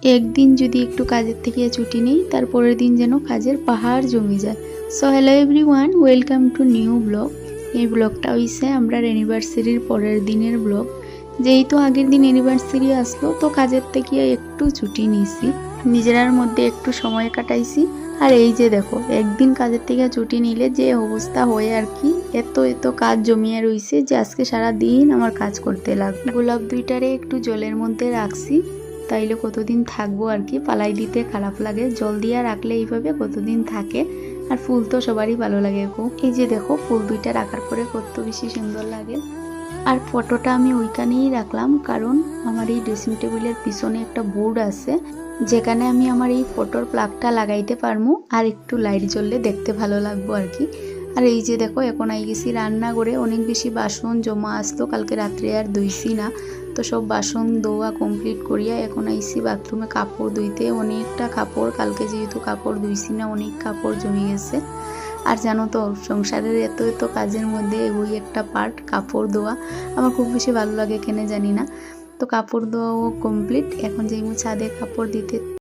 একদিন যদি একটু কাজের থেকে ছুটি নেই, তারপরের দিন যেন কাজের পাহাড় জমে যায়। So hello everyone, welcome to new blog. এই ব্লগটা হইছে আমরা অ্যানিভার্সারির পরের দিনের ব্লগ। যেহেতু আগের দিন অ্যানিভার্সারি আসলো, তো কাজের থেকে একটু ছুটি নিয়েছি, নিজেরার মধ্যে একটু সময় কাটাইছি। আর এই যে দেখো, একদিন কাজের থেকে ছুটি নিলে যে অবস্থা হয় আর কি, এত এত কাজ জমিয়ে রইছে যে আজকে সারা দিন আমার কাজ করতে লাগবে। গোলাপ দুইটারে একটু জলের মধ্যে রাখছি, তাইলে কতদিন থাকবো আর কি, পালাই দিতে খারাপ লাগে। জল দিয়া রাখলে এইভাবে কতদিন থাকে। আর ফুল তো সবারই ভালো লাগে গো। এই যে দেখো, ফুল দুইটা রাখার পরে কত বেশি সুন্দর লাগে। আর ফটোটা আমি ওইখানেই রাখলাম, কারণ আমার এই ড্রেসিং টেবিলের পিছনে একটা বোর্ড আছে, যেখানে আমি আমার এই ফটোর প্লাগটা লাগাইতে পারবো, আর একটু লাইট জ্বললে দেখতে ভালো লাগবো আর কি। আর এই যে দেখো, এখন আই গেছি রান্না করে। অনেক বেশি বাসন জমা আসতো, কালকে রাত্রে আর ধুইছি না, তো সব বাসন ধোয়া কমপ্লিট করিয়া এখন আইছি বাথরুমে কাপড় ধুইতে। অনেকটা কাপড়, কালকে যেহেতু কাপড় ধুইছি না, অনেক কাপড় জমে গেছে। আর জানো তো, সংসারের এত এত কাজের মধ্যে ওই একটা পার্ট কাপড় ধোয়া আমার খুব বেশি ভালো লাগে, কেন জানি না। তো কাপড় ধোয়াও কমপ্লিট, এখন যেই ছাদে কাপড় দিতে